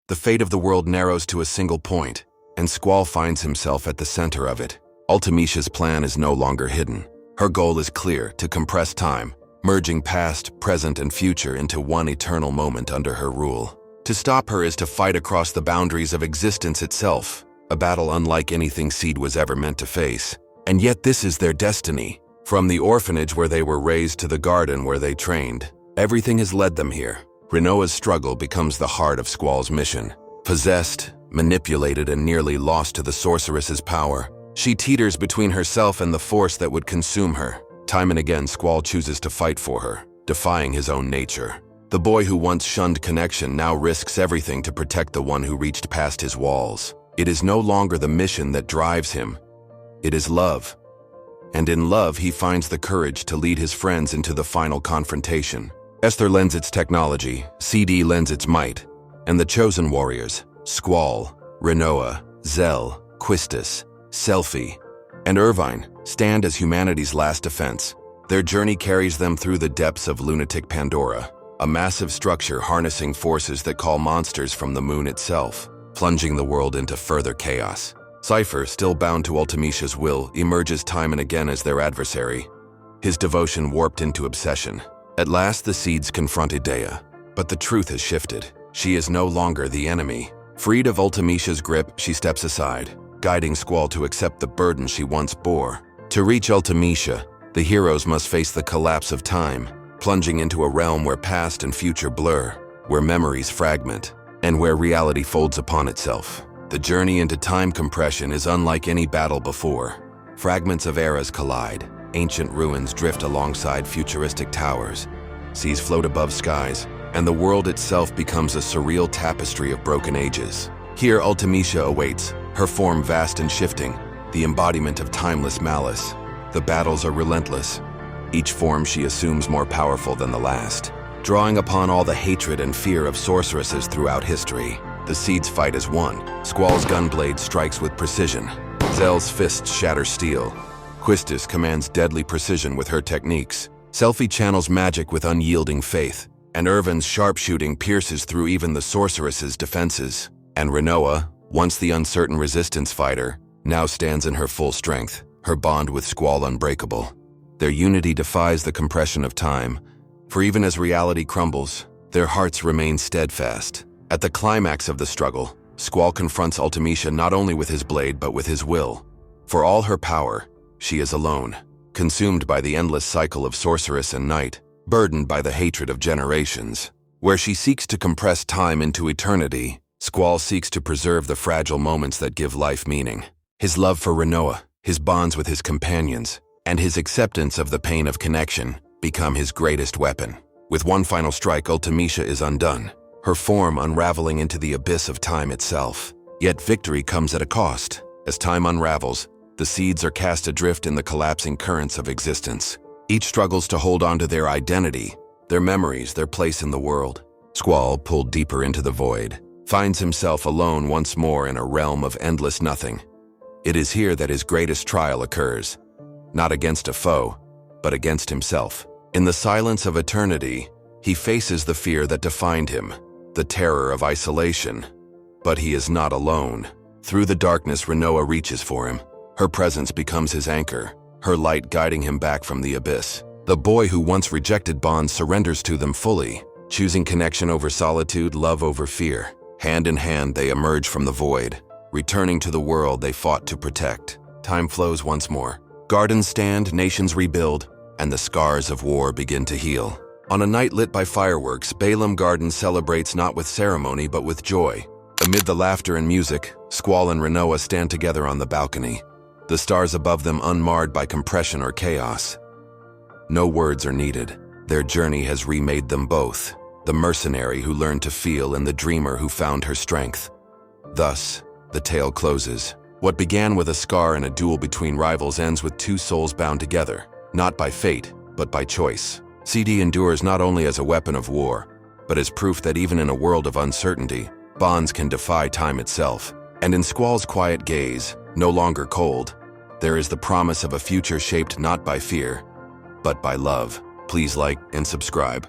The fate of the world narrows to a single point, and Squall finds himself at the center of it. Ultimecia's plan is no longer hidden. Her goal is clear: to compress time, merging past, present, and future into one eternal moment under her rule. To stop her is to fight across the boundaries of existence itself, a battle unlike anything Seed was ever meant to face. And yet this is their destiny. From the orphanage where they were raised to the garden where they trained, everything has led them here. Rinoa's struggle becomes the heart of Squall's mission. Possessed, manipulated, and nearly lost to the sorceress's power, she teeters between herself and the force that would consume her. Time and again, Squall chooses to fight for her, defying his own nature. The boy who once shunned connection now risks everything to protect the one who reached past his walls. It is no longer the mission that drives him. It is love. And in love, he finds the courage to lead his friends into the final confrontation. Esther lends its technology, CD lends its might, and the chosen warriors, Squall, Rinoa, Zell, Quistis, Selphie, and Irvine, stand as humanity's last defense. Their journey carries them through the depths of lunatic Pandora, a massive structure harnessing forces that call monsters from the moon itself, plunging the world into further chaos. Cypher, still bound to Ultimecia's will, emerges time and again as their adversary, his devotion warped into obsession. At last, the Seeds confront Idea, but the truth has shifted. She is no longer the enemy. Freed of Ultimecia's grip, she steps aside, guiding Squall to accept the burden she once bore. To reach Ultimecia, the heroes must face the collapse of time, plunging into a realm where past and future blur, where memories fragment, and where reality folds upon itself. The journey into time compression is unlike any battle before. Fragments of eras collide, ancient ruins drift alongside futuristic towers, seas float above skies, and the world itself becomes a surreal tapestry of broken ages. Here Ultimecia awaits, her form vast and shifting, the embodiment of timeless malice. The battles are relentless, each form she assumes more powerful than the last, drawing upon all the hatred and fear of sorceresses throughout history. The Seeds fight as one. Squall's gunblade strikes with precision. Zell's fists shatter steel. Quistis commands deadly precision with her techniques. Selphie channels magic with unyielding faith. And Irvine's sharpshooting pierces through even the sorceress's defenses. And Rinoa, once the uncertain resistance fighter, now stands in her full strength, her bond with Squall unbreakable. Their unity defies the compression of time, for even as reality crumbles, their hearts remain steadfast. At the climax of the struggle, Squall confronts Ultimecia not only with his blade but with his will. For all her power, she is alone, consumed by the endless cycle of sorceress and knight, burdened by the hatred of generations. Where she seeks to compress time into eternity, Squall seeks to preserve the fragile moments that give life meaning. His love for Rinoa, his bonds with his companions, and his acceptance of the pain of connection become his greatest weapon. With one final strike, Ultimecia is undone, her form unraveling into the abyss of time itself. Yet victory comes at a cost. As time unravels, the Seeds are cast adrift in the collapsing currents of existence. Each struggles to hold on to their identity, their memories, their place in the world. Squall, pulled deeper into the void, finds himself alone once more in a realm of endless nothing. It is here that his greatest trial occurs, not against a foe, but against himself. In the silence of eternity, he faces the fear that defined him, the terror of isolation. But he is not alone. Through the darkness, Rinoa reaches for him. Her presence becomes his anchor, her light guiding him back from the abyss. The boy who once rejected bonds surrenders to them fully, choosing connection over solitude, love over fear. Hand in hand, they emerge from the void, returning to the world they fought to protect. Time flows once more. Gardens stand, nations rebuild, and the scars of war begin to heal. On a night lit by fireworks, Balaam Garden celebrates not with ceremony but with joy. Amid the laughter and music, Squall and Rinoa stand together on the balcony, the stars above them unmarred by compression or chaos. No words are needed. Their journey has remade them both, the mercenary who learned to feel and the dreamer who found her strength. Thus, the tale closes. What began with a scar and a duel between rivals ends with two souls bound together, not by fate, but by choice. CD endures not only as a weapon of war, but as proof that even in a world of uncertainty, bonds can defy time itself. And in Squall's quiet gaze, no longer cold, there is the promise of a future shaped not by fear, but by love. Please like and subscribe.